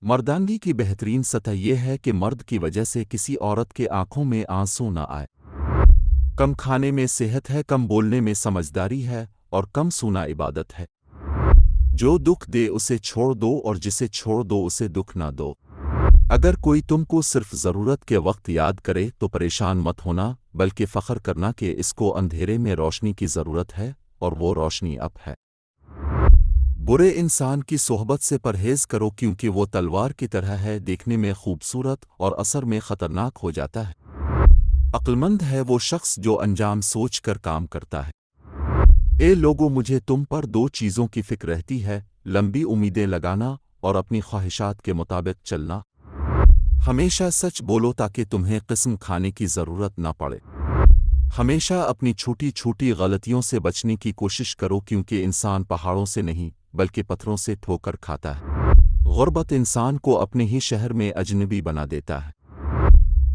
مردانگی کی بہترین سطح یہ ہے کہ مرد کی وجہ سے کسی عورت کے آنکھوں میں آنسو نہ آئے۔ کم کھانے میں صحت ہے، کم بولنے میں سمجھداری ہے، اور کم سونا عبادت ہے۔ جو دکھ دے اسے چھوڑ دو، اور جسے چھوڑ دو اسے دکھ نہ دو۔ اگر کوئی تم کو صرف ضرورت کے وقت یاد کرے تو پریشان مت ہونا، بلکہ فخر کرنا کہ اس کو اندھیرے میں روشنی کی ضرورت ہے اور وہ روشنی اب ہے۔ برے انسان کی صحبت سے پرہیز کرو کیونکہ وہ تلوار کی طرح ہے، دیکھنے میں خوبصورت اور اثر میں خطرناک ہو جاتا ہے۔ عقلمند ہے وہ شخص جو انجام سوچ کر کام کرتا ہے۔ اے لوگو، مجھے تم پر دو چیزوں کی فکر رہتی ہے: لمبی امیدیں لگانا اور اپنی خواہشات کے مطابق چلنا۔ ہمیشہ سچ بولو تاکہ تمہیں قسم کھانے کی ضرورت نہ پڑے۔ ہمیشہ اپنی چھوٹی چھوٹی غلطیوں سے بچنے کی کوشش کرو کیونکہ انسان پہاڑوں سے نہیں بلکہ پتھروں سے ٹھوکر کھاتا ہے۔ غربت انسان کو اپنے ہی شہر میں اجنبی بنا دیتا ہے۔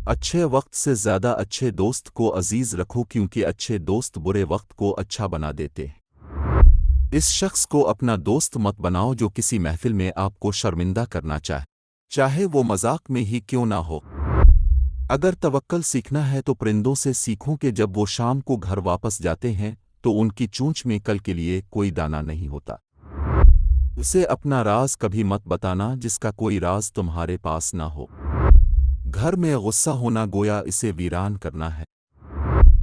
اچھے وقت سے زیادہ اچھے دوست کو عزیز رکھو کیونکہ اچھے دوست برے وقت کو اچھا بنا دیتے ہیں۔ اس شخص کو اپنا دوست مت بناؤ جو کسی محفل میں آپ کو شرمندہ کرنا چاہے وہ مذاق میں ہی کیوں نہ ہو۔ اگر توکل سیکھنا ہے تو پرندوں سے سیکھوں کہ جب وہ شام کو گھر واپس جاتے ہیں تو ان کی چونچ میں کل کے لیے کوئی دانہ نہیں ہوتا۔ اسے اپنا راز کبھی مت بتانا جس کا کوئی راز تمہارے پاس نہ ہو۔ گھر میں غصہ ہونا گویا اسے ویران کرنا ہے۔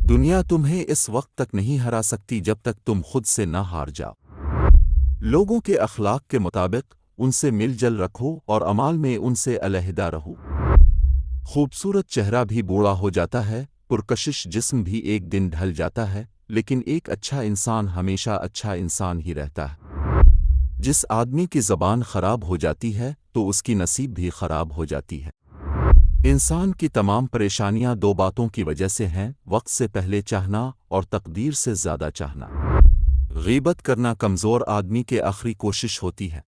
دنیا تمہیں اس وقت تک نہیں ہرا سکتی جب تک تم خود سے نہ ہار جاؤ۔ لوگوں کے اخلاق کے مطابق ان سے مل جل رکھو اور اعمال میں ان سے علیحدہ رہو۔ خوبصورت چہرہ بھی بوڑھا ہو جاتا ہے، پرکشش جسم بھی ایک دن ڈھل جاتا ہے، لیکن ایک اچھا انسان ہمیشہ اچھا انسان ہی رہتا ہے۔ جس آدمی کی زبان خراب ہو جاتی ہے تو اس کی نصیب بھی خراب ہو جاتی ہے۔ انسان کی تمام پریشانیاں دو باتوں کی وجہ سے ہیں: وقت سے پہلے چاہنا اور تقدیر سے زیادہ چاہنا۔ غیبت کرنا کمزور آدمی کی آخری کوشش ہوتی ہے۔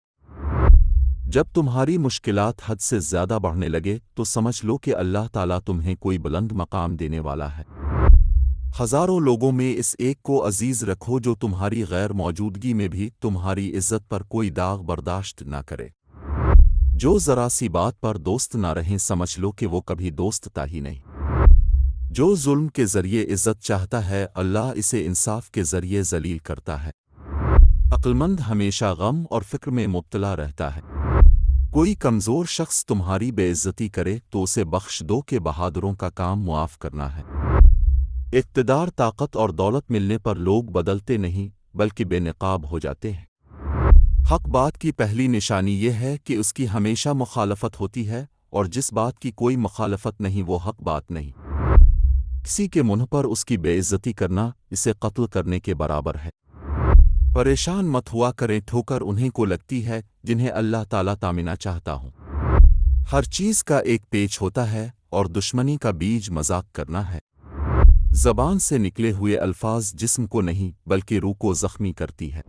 جب تمہاری مشکلات حد سے زیادہ بڑھنے لگے تو سمجھ لو کہ اللہ تعالیٰ تمہیں کوئی بلند مقام دینے والا ہے۔ ہزاروں لوگوں میں اس ایک کو عزیز رکھو جو تمہاری غیر موجودگی میں بھی تمہاری عزت پر کوئی داغ برداشت نہ کرے۔ جو ذرا سی بات پر دوست نہ رہیں سمجھ لو کہ وہ کبھی دوست تھا ہی نہیں۔ جو ظلم کے ذریعے عزت چاہتا ہے اللہ اسے انصاف کے ذریعے ذلیل کرتا ہے۔ عقلمند ہمیشہ غم اور فکر میں مبتلا رہتا ہے۔ کوئی کمزور شخص تمہاری بے عزتی کرے تو اسے بخش دو کہ بہادروں کا کام معاف کرنا ہے۔ اقتدار، طاقت اور دولت ملنے پر لوگ بدلتے نہیں بلکہ بے نقاب ہو جاتے ہیں۔ حق بات کی پہلی نشانی یہ ہے کہ اس کی ہمیشہ مخالفت ہوتی ہے، اور جس بات کی کوئی مخالفت نہیں وہ حق بات نہیں۔ کسی کے منہ پر اس کی بے عزتی کرنا اسے قتل کرنے کے برابر ہے۔ پریشان مت ہوا کریں، ٹھوکر انہیں کو لگتی ہے جنہیں اللہ تعالیٰ تامنا چاہتا ہوں۔ ہر چیز کا ایک پیچ ہوتا ہے اور دشمنی کا بیج مذاق کرنا ہے۔ زبان سے نکلے ہوئے الفاظ جسم کو نہیں بلکہ روح کو زخمی کرتی ہے۔